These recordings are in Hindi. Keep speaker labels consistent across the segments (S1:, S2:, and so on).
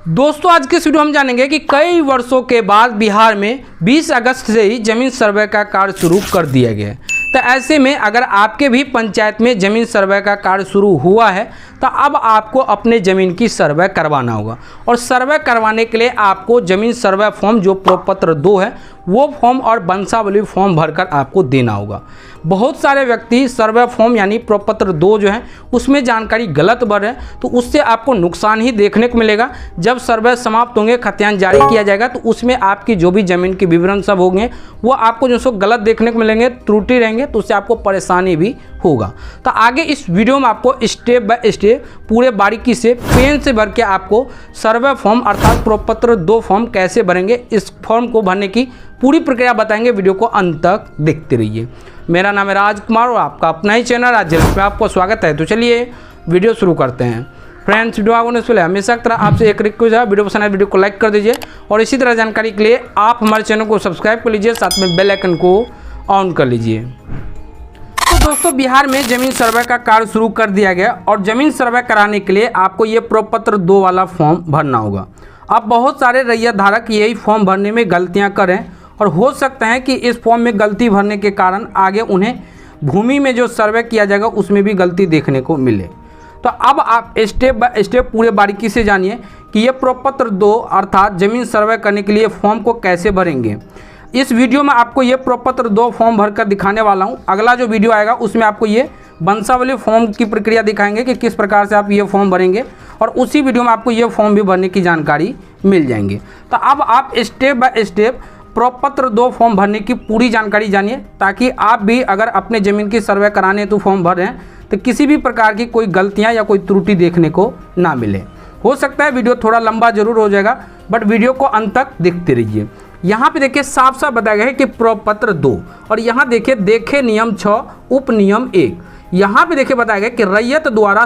S1: दोस्तों आज के इस वीडियो में हम जानेंगे कि कई वर्षों के बाद बिहार में 20 अगस्त से ही जमीन सर्वे का कार्य शुरू कर दिया गया है। तो ऐसे में अगर आपके भी पंचायत में जमीन सर्वे का कार्य शुरू हुआ है तो अब आपको अपने ज़मीन की सर्वे करवाना होगा। और सर्वे करवाने के लिए आपको ज़मीन सर्वे फॉर्म जो प्रपत्र 2 है वो फॉर्म और वंशावली फॉर्म भरकर आपको देना होगा। बहुत सारे व्यक्ति सर्वे फॉर्म यानी प्रपत्र 2 जो है उसमें जानकारी गलत भर है, तो उससे आपको नुकसान ही देखने को मिलेगा। जब सर्वे समाप्त होंगे, खतियान जारी किया जाएगा तो उसमें आपकी जो भी ज़मीन के विवरण सब होंगे वो आपको जो सो गलत देखने को मिलेंगे, त्रुटि रहेंगे, तो उससे आपको परेशानी भी होगा। तो आगे इस वीडियो में आपको स्टेप बाय स्टेप पूरे बारीकी से पेन से भर के आपको सर्वे फॉर्म अर्थात प्रपत्र 2 फॉर्म कैसे भरेंगे, इस फॉर्म को भरने की पूरी प्रक्रिया बताएंगे। वीडियो को अंत तक देखते रहिए। मेरा नाम है राजकुमार और आपका अपना ही चैनल राजकुमार में आपको स्वागत है। तो चलिए वीडियो शुरू करते हैं। फ्रेंड्स, वीडियो आगे से पहले हमेशा की तरह आपसे एक रिक्वेस्ट है, वीडियो पसंद है वीडियो को लाइक कर दीजिए और इसी तरह जानकारी के लिए आप हमारे चैनल को सब्सक्राइब कर लीजिए, साथ में बेल आइकन को ऑन कर लीजिए। तो दोस्तों बिहार में जमीन सर्वे का कार्य शुरू कर दिया गया और जमीन सर्वे कराने के लिए आपको ये प्रपत्र 2 वाला फॉर्म भरना होगा। अब बहुत सारे रैयत धारक यही फॉर्म भरने में गलतियां करें और हो सकता है कि इस फॉर्म में गलती भरने के कारण आगे उन्हें भूमि में जो सर्वे किया जाएगा उसमें भी गलती देखने को मिले। तो अब आप स्टेप बाय स्टेप पूरे बारीकी से जानिए कि ये प्रपत्र 2 अर्थात जमीन सर्वे करने के लिए फॉर्म को कैसे भरेंगे। इस वीडियो में आपको ये प्रपत्र 2 फॉर्म भरकर दिखाने वाला हूँ। अगला जो वीडियो आएगा उसमें आपको ये वंशावली फॉर्म की प्रक्रिया दिखाएंगे कि किस प्रकार से आप ये फॉर्म भरेंगे और उसी वीडियो में आपको ये फॉर्म भी भरने की जानकारी मिल जाएंगे। तो अब आप स्टेप बाय स्टेप प्रपत्र 2 फॉर्म भरने की पूरी जानकारी जानिए, ताकि आप भी अगर अपने ज़मीन की सर्वे कराने हेतु फॉर्म भर रहे हैं तो किसी भी प्रकार की कोई गलतियां या कोई त्रुटि देखने को ना मिले। हो सकता है वीडियो थोड़ा लंबा जरूर हो जाएगा, बट वीडियो को अंत तक देखते रहिए। यहाँ पे देखिए साफ साफ बताया गया है कि प्रपत्र 2 और यहाँ देखिए देखे नियम 6 उप नियम 1। यहाँ पे देखिए बताया गया कि रैयत द्वारा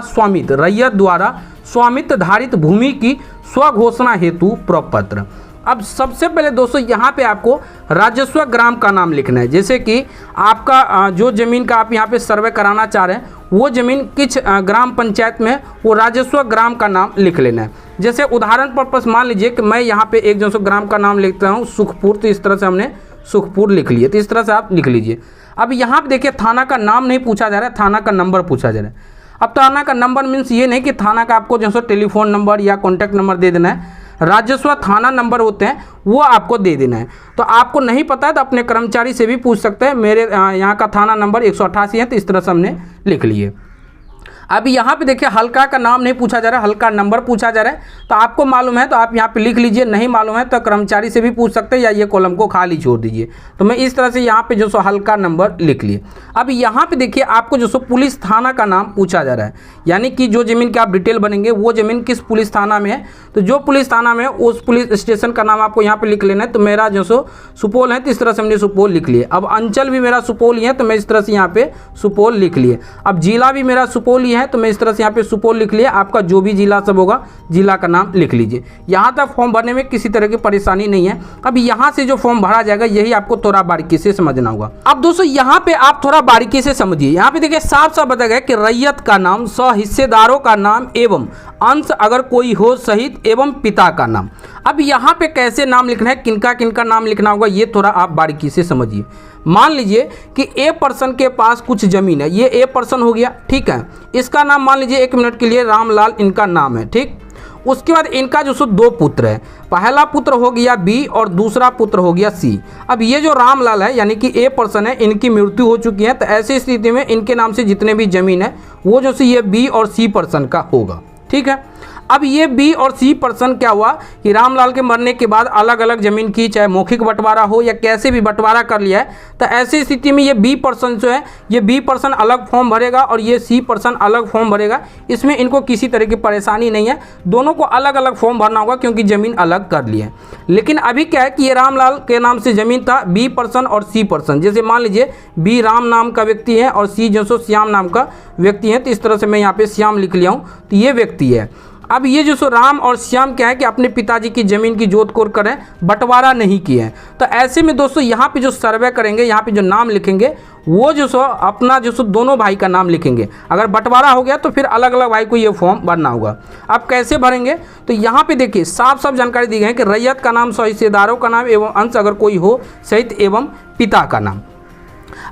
S1: स्वामित्व धारित भूमि की स्वघोषणा हेतु प्रपत्र। अब सबसे पहले दोस्तों यहाँ पे आपको राजस्व ग्राम का नाम लिखना है। जैसे कि आपका जो ज़मीन का आप यहाँ पे सर्वे कराना चाह रहे हैं वो ज़मीन किस ग्राम पंचायत में है वो राजस्व ग्राम का नाम लिख लेना है। जैसे उदाहरण पर्पस मान लीजिए कि मैं यहाँ पे एक जो ग्राम का नाम लिखता हूँ सुखपुर, तो इस तरह से हमने सुखपुर लिख लिया। तो इस तरह से आप लिख लीजिए। अब यहाँ पे देखिए थाना का नाम नहीं पूछा जा रहा है, थाना का नंबर पूछा जा रहा है। अब थाना का नंबर मीन्स ये नहीं कि थाना का आपको जो टेलीफोन नंबर या कॉन्टैक्ट नंबर दे देना है, राजस्व थाना नंबर होते हैं वो आपको दे देना है। तो आपको नहीं पता है तो अपने कर्मचारी से भी पूछ सकते हैं, मेरे यहाँ का थाना नंबर 188 है, तो इस तरह से हमने लिख लिए। अब यहाँ पे देखिए हल्का का नाम नहीं पूछा जा रहा है, हल्का नंबर पूछा जा रहा है। तो आपको मालूम है तो आप यहाँ पे लिख लीजिए, नहीं मालूम है तो कर्मचारी से भी पूछ सकते हैं या ये कॉलम को खाली छोड़ दीजिए। तो मैं इस तरह से यहाँ पे जो सो हल्का नंबर लिख लिए। अब यहाँ पे देखिए आपको जो सो पुलिस थाना का नाम पूछा जा रहा है, यानी कि जो ज़मीन के आप डिटेल बनेंगे वो ज़मीन किस पुलिस थाना में है। तो जो पुलिस थाना में है उस पुलिस स्टेशन का नाम आपको यहाँ पे लिख लेना है। तो मेरा जो सो सुपौल है तो इस तरह से हमने सुपौल लिख लिए। अब अंचल भी मेरा सुपौल ही है तो मैं इस तरह से यहाँ पे सुपौल लिख लिए। अब जिला भी मेरा सुपौल ही है तो मैं इस तरह से यहाँ पे सुपौल लिख लिया। आपका जो भी जिला सब होगा जिला का नाम लिख लीजिए। यहाँ तक फॉर्म भरने में किसी तरह की परेशानी नहीं है। अब यहाँ से जो फॉर्म भरा जाएगा यही आपको थोड़ा बारीकी से समझना होगा। अब दोस्तों यहाँ पे आप थोड़ा बारीकी से समझिए। यहाँ पे देखिए साफ साफ बताया गया कि रैयत का नाम, सह हिस्सेदारों का नाम एवं अंश अगर कोई हो सहित एवं पिता का नाम। अब यहाँ पे कैसे नाम लिखना है, किनका किनका नाम लिखना होगा ये थोड़ा आप बारीकी से समझिए। मान लीजिए कि ए पर्सन के पास कुछ ज़मीन है, ये ए पर्सन हो गया, ठीक है। इसका नाम मान लीजिए 1 मिनट के लिए रामलाल इनका नाम है, ठीक। उसके बाद इनका जो सो 2 पुत्र है, पहला पुत्र हो गया बी और दूसरा पुत्र हो गया सी। अब ये जो रामलाल है यानी कि ए पर्सन है, इनकी मृत्यु हो चुकी है, तो ऐसी स्थिति में इनके नाम से जितने भी ज़मीन है वो जो ये बी और सी पर्सन का होगा, ठीक है। अब ये बी और सी पर्सन क्या हुआ कि रामलाल के मरने के बाद अलग अलग ज़मीन की चाहे मौखिक बंटवारा हो या कैसे भी बंटवारा कर लिया है, तो ऐसी स्थिति में ये बी पर्सन जो है ये बी पर्सन अलग फॉर्म भरेगा और ये सी पर्सन अलग फॉर्म भरेगा। इसमें इनको किसी तरह की परेशानी नहीं है, दोनों को अलग अलग फॉर्म भरना होगा क्योंकि ज़मीन अलग कर ली है। लेकिन अभी क्या है कि ये रामलाल के नाम से ज़मीन था, बी पर्सन और सी पर्सन। जैसे मान लीजिए बी राम नाम का व्यक्ति है और सी जो सो श्याम नाम का व्यक्ति है, तो इस तरह से मैं यहाँ पे श्याम लिख लिया हूँ, तो ये व्यक्ति है। अब ये जो सो राम और श्याम क्या है कि अपने पिताजी की ज़मीन की जोत कोड़ करें, बंटवारा नहीं किए हैं। तो ऐसे में दोस्तों यहाँ पे जो सर्वे करेंगे, यहाँ पे जो नाम लिखेंगे वो जो सो अपना जो सो दोनों भाई का नाम लिखेंगे। अगर बंटवारा हो गया तो फिर अलग अलग भाई को ये फॉर्म भरना होगा। अब कैसे भरेंगे, तो यहाँ पे देखिए साफ साफ जानकारी दी गई है कि रैयत का नाम, हिस्सेदारों का नाम एवं अंश अगर कोई हो सहित एवं पिता का नाम।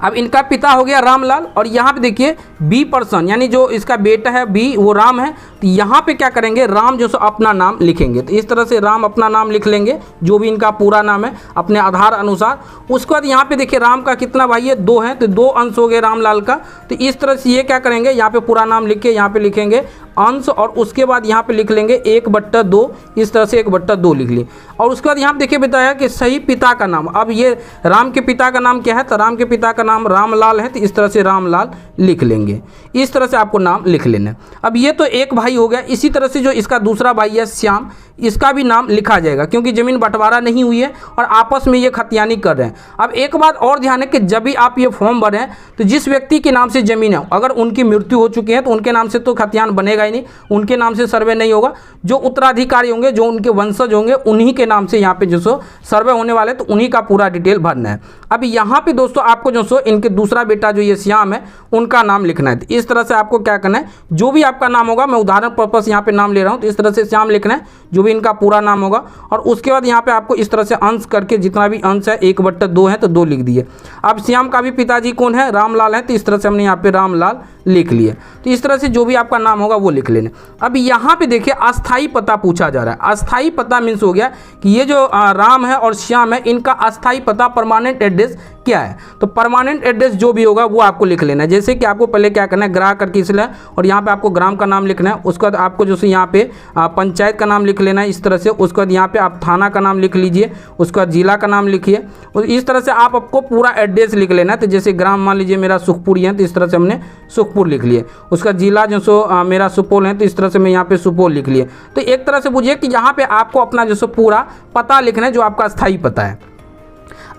S1: अब इनका पिता हो गया रामलाल, और यहाँ पे देखिए बी पर्सन यानी जो इसका बेटा है बी वो राम है, तो यहाँ पे क्या करेंगे राम जो सो अपना नाम लिखेंगे। तो इस तरह से राम अपना नाम लिख लेंगे जो भी इनका पूरा नाम है अपने आधार अनुसार। उसके बाद यहाँ पे देखिए राम का कितना भाई है, 2 है, तो 2 अंश हो गए रामलाल का। तो इस तरह से ये क्या करेंगे, यहाँ पे पूरा नाम लिख के यहाँ पे लिखेंगे अंश, और उसके बाद यहाँ पे लिख लेंगे 1/2। इस तरह से 1/2 लिख लिए। और उसके बाद यहाँ पे देखिए बताया कि सही पिता का नाम। अब ये राम के पिता का नाम क्या है, तो राम के पिता का नाम रामलाल है, तो इस तरह से रामलाल लिख लेंगे। इस तरह से आपको नाम लिख लेना है। अब ये तो एक भाई हो गया। इसी तरह से जो इसका दूसरा भाई है श्याम, इसका भी नाम लिखा जाएगा क्योंकि ज़मीन बंटवारा नहीं हुई है और आपस में ये खतियानी कर रहे हैं। अब एक बात और ध्यान है कि जब भी आप ये फॉर्म भरें तो जिस व्यक्ति के नाम से ज़मीन है, अगर उनकी मृत्यु हो चुकी है तो उनके नाम से तो खतियान बनेगा ही नहीं, उनके नाम से सर्वे नहीं होगा। जो उत्तराधिकारी होंगे, जो उनके वंशज होंगे, उन्हीं के नाम से यहाँ पे जो सो सर्वे होने वाले, तो उन्हीं का पूरा डिटेल भरना है। अब यहाँ पे दोस्तों आपको जो सो इनके दूसरा बेटा जो ये श्याम है उनका नाम लिखना है। इस तरह से आपको क्या करना है, जो भी आपका नाम होगा, मैं उदाहरण पर्पस यहाँ पे नाम ले रहा हूँ, तो इस तरह से श्याम लिखना है जो भी इनका पूरा नाम होगा। और उसके बाद यहाँ पे आपको इस तरह से अंश करके जितना भी अंश है 1/2 है तो 2 लिख दिए। अब श्याम का भी पिताजी कौन है, रामलाल है, तो इस तरह से हमने यहाँ पे रामलाल लिख लिए। तो इस तरह से जो भी आपका नाम होगा वो लिख लेना। अब यहाँ पे देखिए अस्थाई पता पूछा जा रहा है। अस्थाई पता मीन्स हो गया कि ये जो राम है और श्याम है इनका अस्थाई पता, परमानेंट एड्रेस क्या है। तो परमानेंट एड्रेस जो भी होगा वो आपको लिख लेना है। जैसे कि आपको पहले क्या करना है, ग्राह करके इसलिए, और यहाँ पे आपको ग्राम का नाम लिखना है। उसके बाद आपको जो है यहाँ पे पंचायत का नाम लिख लेना है इस तरह से। उसके बाद यहाँ पे आप थाना का नाम लिख लीजिए, उसके बाद जिला का नाम लिखिए, और इस तरह से आपको पूरा एड्रेस लिख लेना है। तो जैसे ग्राम मान लीजिए मेरा सुखपुर है, तो इस तरह से हमने सुखपुर लिख लिए। उसका जिला जो सो मेरा सुपौल है, तो इस तरह से मैं यहाँ पे सुपौल लिख लिए। तो एक तरह से बुझिए कि यहाँ पे आपको अपना जो सो पूरा पता लिखना है जो आपका स्थायी पता है।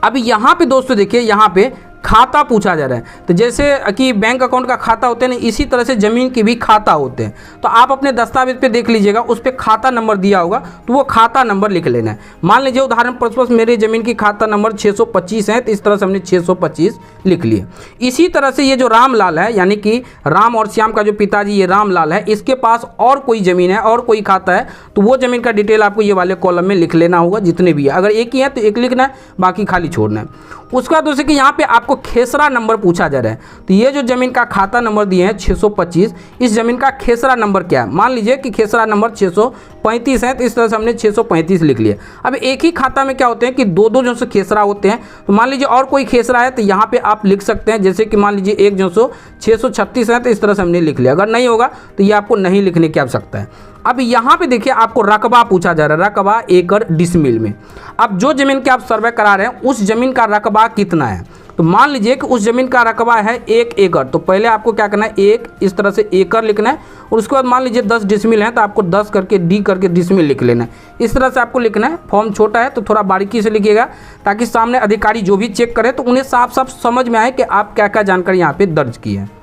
S1: अब यहाँ पे दोस्तों देखिए यहाँ पे खाता पूछा जा रहा है। तो जैसे कि बैंक अकाउंट का खाता होते हैं ना, इसी तरह से ज़मीन की भी खाता होते हैं। तो आप अपने दस्तावेज पे देख लीजिएगा, उस पर खाता नंबर दिया होगा, तो वो खाता नंबर लिख लेना है। मान लीजिए उदाहरण पर्पस मेरी ज़मीन की खाता नंबर 625 है, तो इस तरह से हमने 625 लिख लिए। इसी तरह से ये जो रामलाल है, यानी कि राम और श्याम का जो पिताजी ये रामलाल है, इसके पास और कोई ज़मीन है और कोई खाता है, तो वो ज़मीन का डिटेल आपको ये वाले कॉलम में लिख लेना होगा जितने भी है। अगर एक ही है तो एक लिखना है, बाकी खाली छोड़ना है। उसके बाद दोस्तों कि यहाँ पे आपको खेसरा नंबर पूछा जा रहा है। तो ये जो ज़मीन का खाता नंबर दिए हैं 625, इस ज़मीन का खेसरा नंबर क्या है। मान लीजिए कि खेसरा नंबर 635 है, तो इस तरह से हमने 635 लिख लिया। अब एक ही खाता में क्या होते हैं कि दो जो सो खेसरा होते हैं। तो मान लीजिए और कोई खेसरा है तो यहाँ पे आप लिख सकते हैं, जैसे कि मान लीजिए एक जो सो 636 है, तो इस तरह से हमने लिख लिया। अगर नहीं होगा तो ये आपको नहीं लिखने की आवश्यकता है। अब यहाँ पे देखिए आपको रकबा पूछा जा रहा है, रकबा एकड़ डिसमिल में। अब जो ज़मीन के आप सर्वे करा रहे हैं उस ज़मीन का रकबा कितना है। तो मान लीजिए कि उस ज़मीन का रकबा है 1 एकड़, तो पहले आपको क्या करना है, 1 इस तरह से एकड़ लिखना है, और उसके बाद मान लीजिए 10 डिसमिल है तो आपको 10 करके डी करके डिसमिल लिख लेना है। इस तरह से आपको लिखना है। फॉर्म छोटा है तो थोड़ा बारीकी से लिखिएगा ताकि सामने अधिकारी जो भी चेक करे तो उन्हें साफ साफ समझ में आए कि आप क्या क्या जानकारी यहाँ पे दर्ज की है।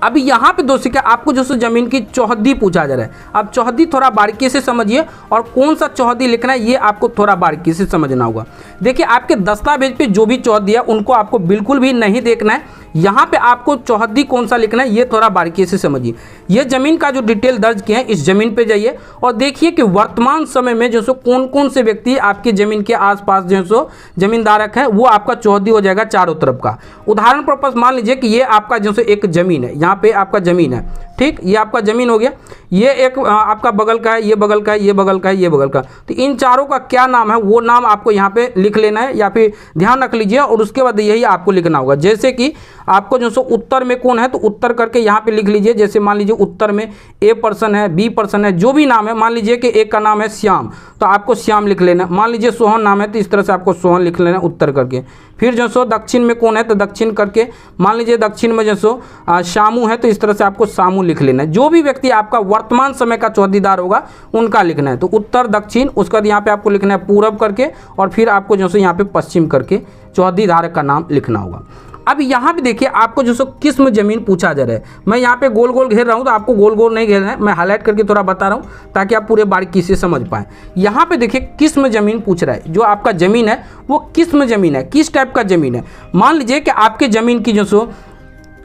S1: अभी यहाँ पे दोस्तों क्या आपको जो ज़मीन की चौहद्दी पूछा जा रहा है। अब चौहद्दी थोड़ा बारीकी से समझिए, और कौन सा चौहद्दी लिखना है ये आपको थोड़ा बारीकी से समझना होगा। देखिए आपके दस्तावेज पे जो भी चौहद्दी है उनको आपको बिल्कुल भी नहीं देखना है। यहाँ पे आपको चौहद्दी कौन सा लिखना है ये थोड़ा बारीकी से समझिए। ये ज़मीन का जो डिटेल दर्ज किया है इस ज़मीन पे जाइए और देखिए कि वर्तमान समय में जो सो कौन कौन से व्यक्ति आपकी ज़मीन के आसपास जो सो ज़मींदारक है, वो आपका चौहद्दी हो जाएगा चारों तरफ का। उदाहरण पर्पस मान लीजिए कि ये आपका जो सो एक ज़मीन है, यहाँ पे आपका ज़मीन है, ठीक, ये आपका ज़मीन हो गया। ये एक आपका बगल का है, ये बगल का है, ये बगल का है, ये बगल का। तो इन चारों का क्या नाम है वो नाम आपको यहाँ पे लिख लेना है, या फिर ध्यान रख लीजिए, और उसके बाद यही आपको लिखना होगा। जैसे कि आपको जो सो उत्तर में कौन है तो उत्तर करके यहाँ पे लिख लीजिए। जैसे मान लीजिए उत्तर में ए पर्सन है, बी पर्सन है, जो भी नाम है। मान लीजिए कि एक का नाम है श्याम, तो आपको श्याम लिख लेना। मान लीजिए सोहन नाम है तो इस तरह से आपको सोहन लिख लेना उत्तर करके। फिर जो सो दक्षिण में कौन है तो दक्षिण करके, मान लीजिए दक्षिण में जो सो शामू है तो इस तरह से आपको सामू लिख लेना है। जो भी व्यक्ति आपका वर्तमान समय का चौहद्दीदार होगा उनका लिखना है। तो उत्तर दक्षिण, उसके बाद यहाँ पे आपको लिखना है पूरब करके, और फिर आपको जो सो यहाँ पे पश्चिम करके चौहद्दीदार का नाम लिखना होगा। अब यहाँ पे देखिए आपको जो सो किस्म ज़मीन पूछा जा रहा है। मैं यहाँ पे गोल गोल घेर रहा हूँ, तो आपको गोल गोल नहीं घेरना है, मैं हाईलाइट करके थोड़ा बता रहा हूँ ताकि आप पूरे बारीकी से समझ पाएँ। यहाँ पे देखिए किस्म ज़मीन पूछ रहा है, जो आपका ज़मीन है वो किस्म ज़मीन है, किस टाइप का ज़मीन है। मान लीजिए कि आपके ज़मीन की जो सो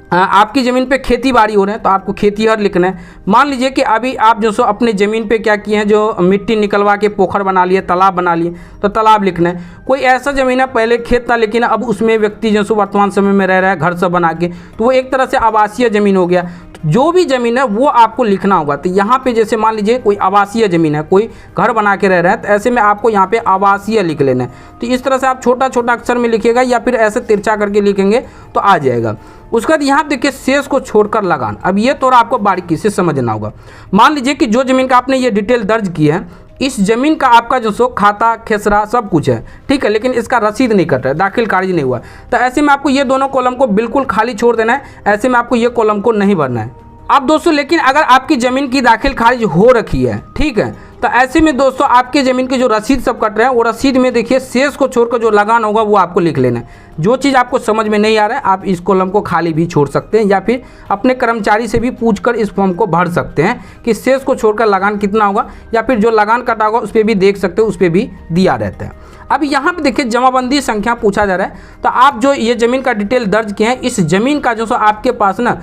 S1: आपकी ज़मीन पे खेती बाड़ी हो रहे हैं तो आपको खेतीहर लिखना है। मान लीजिए कि अभी आप जो सो अपने ज़मीन पे क्या किए हैं, जो मिट्टी निकलवा के पोखर बना लिए, तालाब बना लिए, तो तालाब लिखना है। कोई ऐसा ज़मीन है पहले खेत था लेकिन अब उसमें व्यक्ति जो सो वर्तमान समय में रह रहा है घर सब बना के, तो वो एक तरह से आवासीय ज़मीन हो गया। जो भी ज़मीन है वो आपको लिखना होगा। तो यहाँ पे जैसे मान लीजिए कोई आवासीय ज़मीन है, कोई घर बना के रह रहा है, तो ऐसे में आपको यहाँ पे आवासीय लिख लेना है। तो इस तरह से आप छोटा छोटा अक्षर में लिखिएगा या फिर ऐसे तिरछा करके लिखेंगे तो आ जाएगा। उसके बाद यहाँ देखिए शेष को छोड़कर लगान। अब ये थोड़ा आपको बारीकी से समझना होगा। मान लीजिए कि जो ज़मीन का आपने ये डिटेल दर्ज की है, इस ज़मीन का आपका जो सो खाता खेसरा सब कुछ है, ठीक है, लेकिन इसका रसीद नहीं कट रहा है, दाखिल खारिज नहीं हुआ। तो ऐसे में आपको ये दोनों कॉलम को बिल्कुल खाली छोड़ देना है, ऐसे में आपको ये कॉलम को नहीं भरना है। अब दोस्तों लेकिन अगर आपकी ज़मीन की दाखिल खारिज हो रखी है, ठीक है, तो ऐसे में दोस्तों आपके ज़मीन के जो रसीद सब कट रहे हैं वो रसीद में देखिए शेष को छोड़कर जो लगान होगा वो आपको लिख लेना है। जो चीज़ आपको समझ में नहीं आ रहा है आप इस कॉलम को खाली भी छोड़ सकते हैं या फिर अपने कर्मचारी से भी पूछकर इस फॉर्म को भर सकते हैं कि शेष को छोड़कर लगान कितना होगा, या फिर जो लगान कटा होगा उस पर भी देख सकते हो, उस पर भी दिया रहता है। अब यहाँ पे देखिए जमाबंदी संख्या पूछा जा रहा है, तो आप जो ये ज़मीन का डिटेल दर्ज किए हैं, इस ज़मीन का जो सो आपके पास ना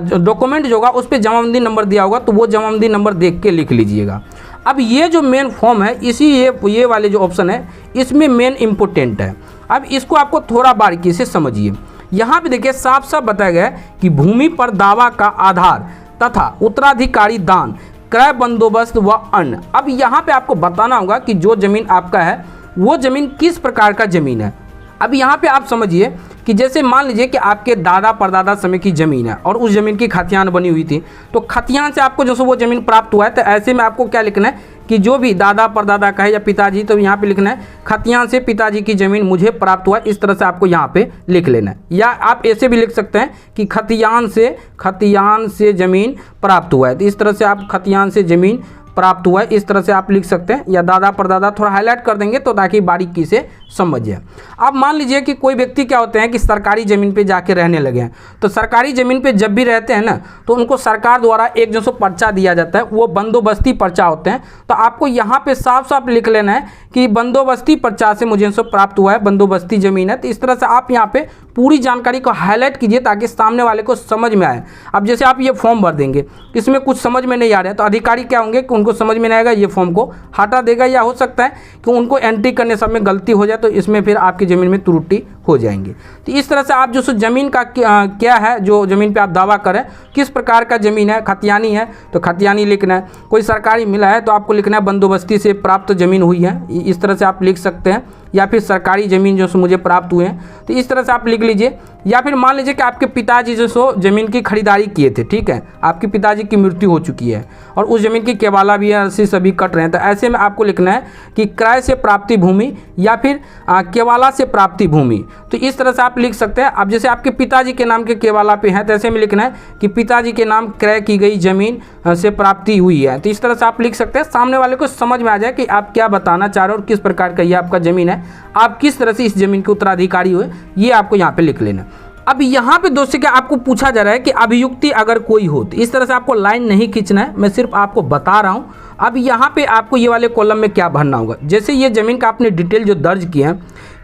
S1: डॉक्यूमेंट जो होगा उस पर जमाबंदी नंबर दिया होगा, तो वो जमाबंदी नंबर देख के लिख लीजिएगा। अब ये जो मेन फॉर्म है, इसी ये वाले जो ऑप्शन है इसमें मेन इम्पोर्टेंट है। अब इसको आपको थोड़ा बारीकी से समझिए। यहाँ पे देखिए साफ साफ बताया गया है कि भूमि पर दावा का आधार तथा उत्तराधिकारी दान, क्रय बंदोबस्त व अन्य। अब यहाँ पे आपको बताना होगा कि जो ज़मीन आपका है वो ज़मीन किस प्रकार का ज़मीन है। अब यहाँ पे आप समझिए कि जैसे मान लीजिए कि आपके दादा परदादा समय की ज़मीन है और उस ज़मीन की खतियान बनी हुई थी, तो खतियान से आपको जो सो वो ज़मीन प्राप्त हुआ है, तो ऐसे में आपको क्या लिखना है कि जो भी दादा परदादा का है या पिताजी, तो यहाँ पे लिखना है खतियान से पिताजी की ज़मीन मुझे प्राप्त हुआ। इस तरह से आपको यहाँ पे लिख लेना है, या आप ऐसे भी लिख सकते हैं कि खतियान से ज़मीन प्राप्त हुआ है। तो इस तरह से आप खतियान से ज़मीन प्राप्त हुआ है, इस तरह से आप लिख सकते हैं, या दादा परदादा थोड़ा हाईलाइट कर देंगे तो ताकि बारीकी से समझिए। अब मान लीजिए कि कोई व्यक्ति क्या होते हैं कि सरकारी ज़मीन पे जाके रहने लगे हैं, तो सरकारी ज़मीन पे जब भी रहते हैं ना, तो उनको सरकार द्वारा एक जो सो पर्चा दिया जाता है, वो बंदोबस्ती पर्चा होते हैं। तो आपको यहाँ पे साफ साफ लिख लेना है कि बंदोबस्ती पर्चा से मुझे सो प्राप्त हुआ है, बंदोबस्ती ज़मीन है। तो इस तरह से आप यहाँ पे पूरी जानकारी को हाईलाइट कीजिए ताकि सामने वाले को समझ में आए। अब जैसे आप ये फॉर्म भर देंगे, इसमें कुछ समझ में नहीं आ रहा है, तो अधिकारी क्या होंगे कि उनको समझ में नहीं आएगा, ये फॉर्म को हटा देगा, या हो सकता है कि उनको एंट्री करने समय गलती हो जाए, तो इसमें फिर आपकी ज़मीन में त्रुटि हो जाएंगी। तो इस तरह से आप जो सो ज़मीन का क्या है, जो ज़मीन पे आप दावा करें किस प्रकार का ज़मीन है, खतियानी है तो खतियानी लिखना है, कोई सरकारी मिला है तो आपको लिखना है बंदोबस्ती से प्राप्त ज़मीन हुई है, इस तरह से आप लिख सकते हैं, या फिर सरकारी ज़मीन जो सो मुझे प्राप्त हुए हैं, तो इस तरह से आप लिख लीजिए। या फिर मान लीजिए कि आपके पिताजी जो सो ज़मीन की खरीदारी किए थे, ठीक है, आपके पिताजी की मृत्यु हो चुकी है और उस ज़मीन की केवाला भी है, सभी कट रहे हैं, तो ऐसे में आपको लिखना है कि क्रय से प्राप्ति भूमि या फिर केवाला से प्राप्ति भूमि। तो इस तरह से आप लिख सकते हैं। अब जैसे आपके पिताजी के नाम के केवाला पे है, तो ऐसे में लिखना है कि पिताजी के नाम क्रय की गई ज़मीन से प्राप्ति हुई है। तो इस तरह से आप लिख सकते हैं, सामने वाले को समझ में आ जाए कि आप क्या बताना चाह रहे हो और किस प्रकार का ये आपका ज़मीन है, आप किस तरह से इस ज़मीन के उत्तराधिकारी हुए, ये आपको यहाँ पे लिख लेना। अब यहाँ पे दोस्तों क्या आपको पूछा जा रहा है कि अभियुक्ति अगर कोई हो, तो इस तरह से आपको लाइन नहीं खींचना है, मैं सिर्फ आपको बता रहा हूँ। अब यहाँ पे आपको ये वाले कॉलम में क्या भरना होगा, जैसे ये ज़मीन का आपने डिटेल जो दर्ज किया है,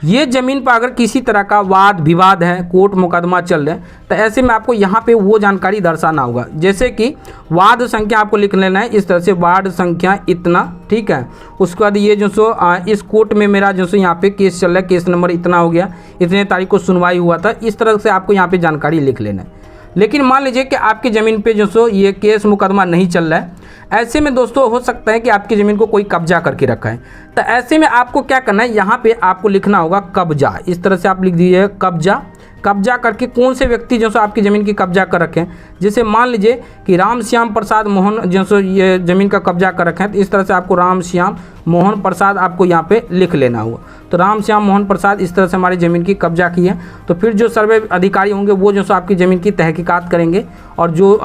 S1: ये ज़मीन पर अगर किसी तरह का वाद विवाद है, कोर्ट मुकदमा चल रहे हैं, तो ऐसे में आपको यहाँ पे वो जानकारी दर्शाना होगा। जैसे कि वाद संख्या आपको लिख लेना है, इस तरह से वार्ड संख्या इतना, ठीक है। उसके बाद ये जो सो इस कोर्ट में मेरा जो सो यहाँ पे केस चल रहा है, केस नंबर इतना हो गया, इतने तारीख को सुनवाई हुआ था, इस तरह से आपको यहाँ पे जानकारी लिख लेना है। लेकिन मान लीजिए कि आपकी ज़मीन पे जो सो ये केस मुकदमा नहीं चल रहा है, ऐसे में दोस्तों हो सकता है कि आपकी ज़मीन को कोई कब्जा करके रखा है, तो ऐसे में आपको क्या करना है, यहाँ पे आपको लिखना होगा कब्जा। इस तरह से आप लिख दीजिए कब्जा। कब्जा करके कौन से व्यक्ति जो सो आपकी ज़मीन की कब्जा कर रखें, जैसे मान लीजिए कि राम श्याम प्रसाद मोहन जो सो ये ज़मीन का कब्जा कर रखें, तो इस तरह से आपको राम श्याम मोहन प्रसाद आपको यहाँ पे लिख लेना होगा। तो रामश्याम मोहन प्रसाद इस तरह से हमारी ज़मीन की कब्जा की है। तो फिर जो सर्वे अधिकारी होंगे वो जो सो आपकी ज़मीन की तहकीकात करेंगे और जो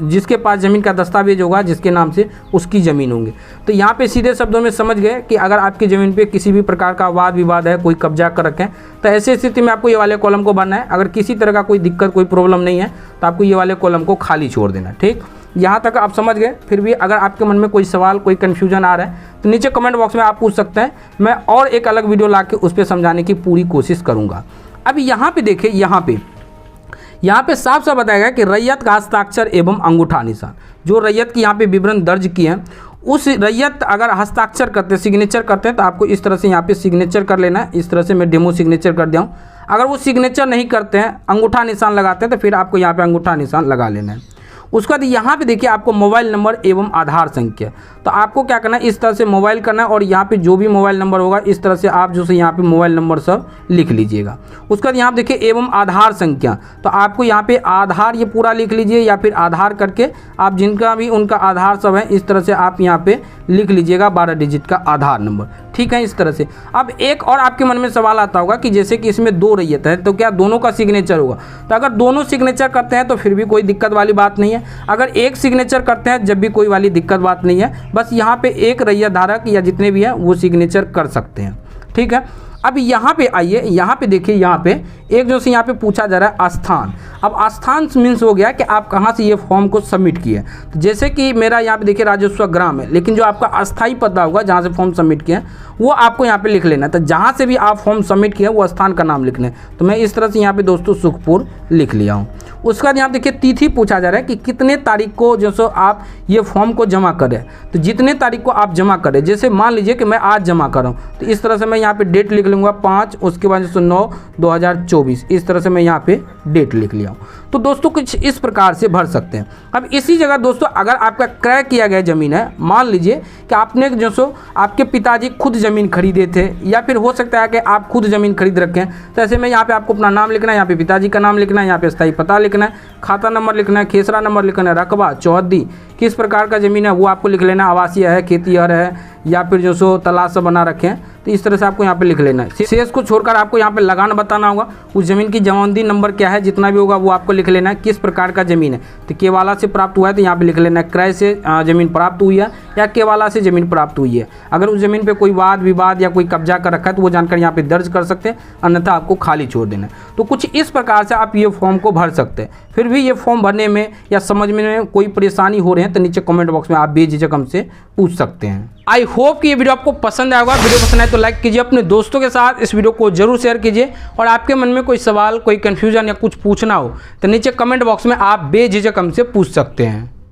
S1: जिसके पास ज़मीन का दस्तावेज होगा जिसके नाम से उसकी ज़मीन होंगी। तो यहाँ पे सीधे शब्दों में समझ गए कि अगर आपकी ज़मीन पे किसी भी प्रकार का वाद विवाद है, कोई कब्जा कर रखें, तो ऐसी स्थिति में आपको ये वाले कॉलम को भरना है। अगर किसी तरह का कोई दिक्कत, कोई प्रॉब्लम नहीं है तो आपको ये वाले कॉलम को खाली छोड़ देना है। ठीक, यहाँ तक आप समझ गए। फिर भी अगर आपके मन में कोई सवाल, कोई कन्फ्यूजन आ रहा है तो नीचे कमेंट बॉक्स में आप पूछ सकते हैं। मैं और एक अलग वीडियो ला के उस पर समझाने की पूरी कोशिश करूँगा। अभी यहाँ पे देखिए, यहाँ पे साफ साफ बताया गया कि रैयत का हस्ताक्षर एवं अंगूठा निशान, जो रैयत की यहाँ पे विवरण दर्ज किए हैं, उस रैयत अगर हस्ताक्षर करते हैं, सिग्नेचर करते हैं, तो आपको इस तरह से यहाँ पे सिग्नेचर कर लेना है। इस तरह से मैं डेमो सिग्नेचर कर दिया हूँ। अगर वो सिग्नेचर नहीं करते हैं, अंगूठा निशान लगाते हैं, तो फिर आपको यहाँ पे अंगूठा निशान लगा लेना है। उसके बाद यहाँ पे देखिए आपको मोबाइल नंबर एवं आधार संख्या, तो आपको क्या करना है, इस तरह से मोबाइल करना है और यहाँ पे जो भी मोबाइल नंबर होगा इस तरह से आप जो से यहाँ पे मोबाइल नंबर सब लिख लीजिएगा। उसके बाद यहाँ पे देखिए एवं आधार संख्या, तो आपको यहाँ पे आधार ये पूरा लिख लीजिए या फिर आधार करके आप जिनका भी उनका आधार सब है इस तरह से आप यहाँ पे लिख लीजिएगा 12 डिजिट का आधार नंबर। ठीक है, इस तरह से। अब एक और आपके मन में सवाल आता होगा कि जैसे कि इसमें 2 रैयत है तो क्या दोनों का सिग्नेचर होगा? तो अगर दोनों सिग्नेचर करते हैं तो फिर भी कोई दिक्कत वाली बात नहीं है। अगर एक सिग्नेचर करते हैं जब भी कोई वाली दिक्कत बात नहीं है। बस यहाँ पे एक रैयत धारक या जितने भी हैं वो सिग्नेचर कर सकते हैं। ठीक है, अब यहाँ पे आइए, यहाँ पे देखिए, यहाँ पे एक जो से यहाँ पे पूछा जा रहा है स्थान। अब स्थान मीन्स हो गया कि आप कहाँ से ये फॉर्म को सबमिट किए। तो जैसे कि मेरा यहाँ पे देखिए राजस्व ग्राम है, लेकिन जो आपका अस्थाई पता होगा जहाँ से फॉर्म सबमिट किए वो आपको यहाँ पे लिख लेना है। तो जहाँ से भी आप फॉर्म सबमिट किए वो स्थान का नाम लिखना है। तो मैं इस तरह से यहाँ पे दोस्तों सुखपुर लिख लिया हूँ। उसके बाद यहाँ देखिए तिथि पूछा जा रहा है कि कितने तारीख को जो सो आप ये फॉर्म को जमा करें। तो जितने तारीख को आप जमा करें, जैसे मान लीजिए कि मैं आज जमा कर रहा हूँ तो इस तरह से मैं यहाँ पे डेट लिख लूँगा 5, उसके बाद 9/2024, इस तरह से मैं यहाँ पे डेट लिख लिया हूँ। तो दोस्तों कुछ इस प्रकार से भर सकते हैं। अब इसी जगह दोस्तों अगर आपका क्रय किया गया ज़मीन है, मान लीजिए कि आपने जो सो आपके पिताजी खुद ज़मीन खरीदे थे या फिर हो सकता है कि आप खुद ज़मीन खरीद रखें, तो ऐसे में यहाँ पे आपको अपना नाम लिखना है, यहाँ पे पिताजी का नाम लिखना है, यहाँ पे स्थायी पता लिखना है, खाता नंबर लिखना है, खेसरा नंबर लिखना है, रकबा, चौहद्दी, किस प्रकार का ज़मीन है वो आपको लिख लेना है, आवासीय है, खेतीहर है या फिर जो सो तालाब से बना रखे हैं, तो इस तरह से आपको यहाँ पे लिख लेना है। शेष को छोड़कर आपको यहाँ पे लगान बताना होगा, उस ज़मीन की जमानदी नंबर क्या है, जितना भी होगा वो आपको लिख लेना है, किस प्रकार का ज़मीन है। तो केवाला से प्राप्त हुआ है तो यहाँ पे लिख लेना है, क्रय से ज़मीन प्राप्त हुई है या केवाला से ज़मीन प्राप्त हुई है। अगर उस ज़मीन पर कोई वाद विवाद या कोई कब्जा कर रखा है तो वो जानकारी यहाँ पे दर्ज कर सकते हैं, अन्यथा आपको खाली छोड़ देना है। तो कुछ इस प्रकार से आप ये फॉर्म को भर सकते हैं। फिर भी ये फॉर्म भरने में या समझने में कोई परेशानी हो रही है तो नीचे कमेंट बॉक्स में आप बेझिझक हमसे पूछ सकते हैं। आई होप कि ये वीडियो आपको पसंद आएगा। वीडियो पसंद आए तो लाइक कीजिए, अपने दोस्तों के साथ इस वीडियो को जरूर शेयर कीजिए और आपके मन में कोई सवाल, कोई कन्फ्यूजन या कुछ पूछना हो तो नीचे कमेंट बॉक्स में आप बेझिझक हमसे पूछ सकते हैं।